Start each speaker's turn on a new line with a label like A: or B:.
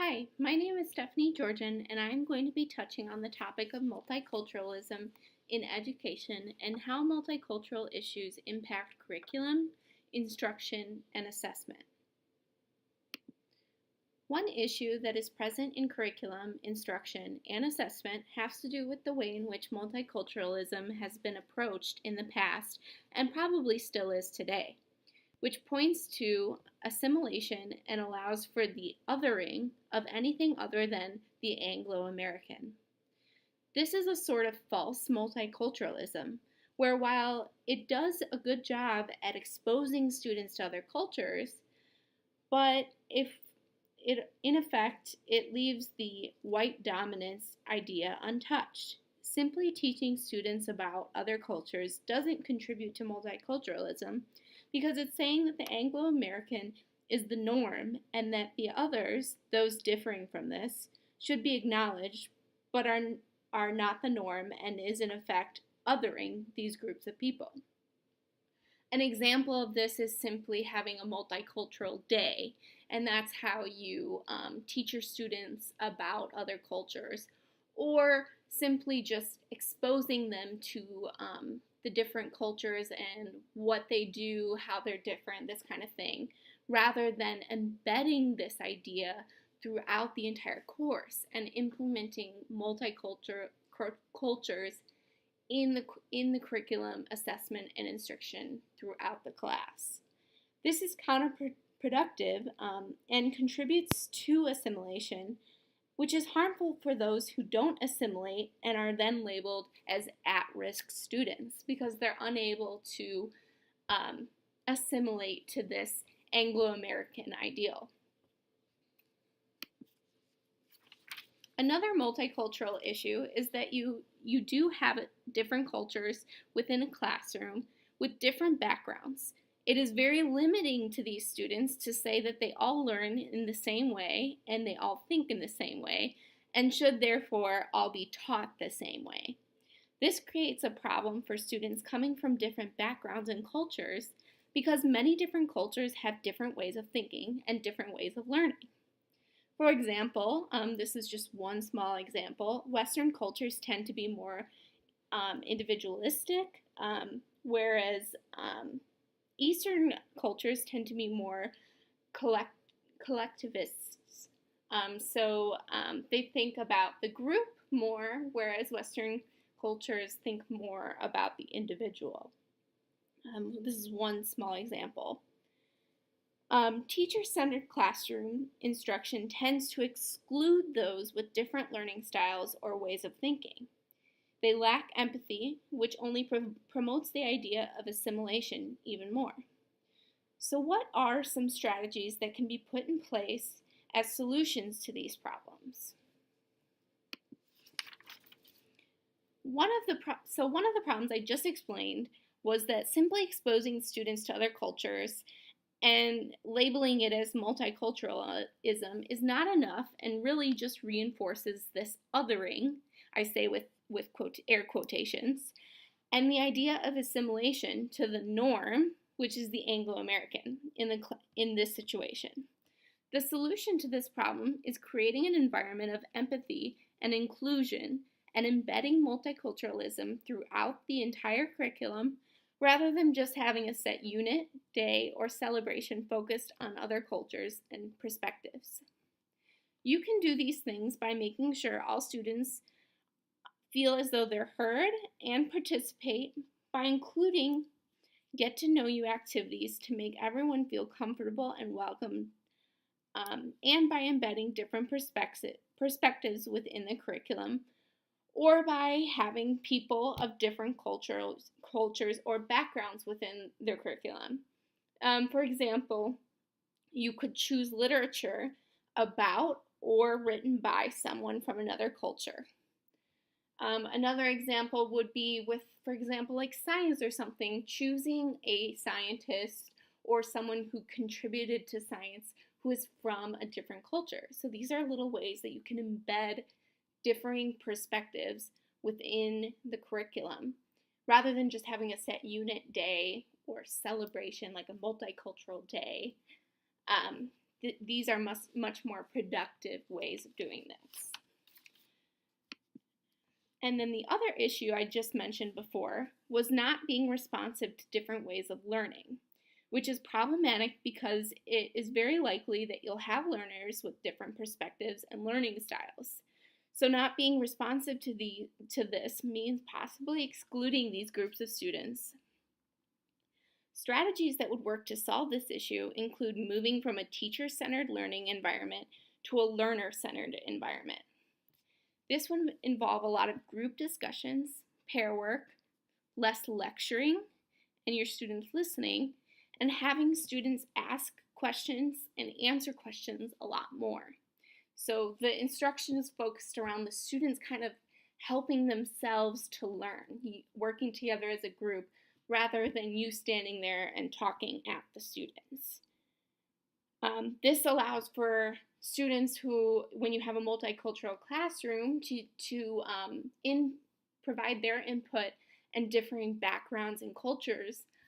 A: Hi, my name is Stephanie Georgian, and I am going to be touching on the topic of multiculturalism in education and how multicultural issues impact curriculum, instruction, and assessment. One issue that is present in curriculum, instruction, and assessment has to do with the way in which multiculturalism has been approached in the past and probably still is today, which points to assimilation and allows for the othering of anything other than the Anglo-American. This is a sort of false multiculturalism, where while it does a good job at exposing students to other cultures, but in effect, it leaves the white dominance idea untouched. Simply teaching students about other cultures doesn't contribute to multiculturalism, because it's saying that the Anglo-American is the norm and that the others, those differing from this, should be acknowledged but are not the norm and is in effect othering these groups of people. An example of this is simply having a multicultural day, and that's how you teach your students about other cultures, or simply just exposing them to the different cultures and what they do, how they're different, this kind of thing, rather than embedding this idea throughout the entire course and implementing multicultural cultures in the curriculum, assessment, and instruction throughout the class. This is counterproductive and contributes to assimilation, which is harmful for those who don't assimilate and are then labeled as at-risk students because they're unable to assimilate to this Anglo-American ideal. Another multicultural issue is that you do have different cultures within a classroom with different backgrounds. It is very limiting to these students to say that they all learn in the same way and they all think in the same way and should therefore all be taught the same way. This creates a problem for students coming from different backgrounds and cultures because many different cultures have different ways of thinking and different ways of learning. For example, this is just one small example, Western cultures tend to be more individualistic, whereas Eastern cultures tend to be more collectivists. They think about the group more, whereas Western cultures think more about the individual. This is one small example. Teacher-centered classroom instruction tends to exclude those with different learning styles or ways of thinking. They lack empathy, which only promotes the idea of assimilation even more. So what are some strategies that can be put in place as solutions to these problems? One of the problems I just explained was that simply exposing students to other cultures and labeling it as multiculturalism is not enough and really just reinforces this othering, I say with air quotations, and the idea of assimilation to the norm, which is the Anglo-American in this situation. The solution to this problem is creating an environment of empathy and inclusion and embedding multiculturalism throughout the entire curriculum rather than just having a set unit, day, or celebration focused on other cultures and perspectives. You can do these things by making sure all students feel as though they're heard and participate by including get-to-know-you activities to make everyone feel comfortable and welcome, and by embedding different perspectives within the curriculum, or by having people of different cultures or backgrounds within their curriculum. For example, you could choose literature about or written by someone from another culture. Another example would be with, for example, like science or something, choosing a scientist or someone who contributed to science who is from a different culture. So these are little ways that you can embed differing perspectives within the curriculum rather than just having a set unit day or celebration like a multicultural day. these are much more productive ways of doing this. And then the other issue I just mentioned before was not being responsive to different ways of learning, which is problematic because it is very likely that you'll have learners with different perspectives and learning styles. So not being responsive to this means possibly excluding these groups of students. Strategies that would work to solve this issue include moving from a teacher-centered learning environment to a learner-centered environment. This would involve a lot of group discussions, pair work, less lecturing, and your students listening, and having students ask questions and answer questions a lot more. So the instruction is focused around the students kind of helping themselves to learn, working together as a group, rather than you standing there and talking at the students. This allows for students who, when you have a multicultural classroom, to provide their input and differing backgrounds and cultures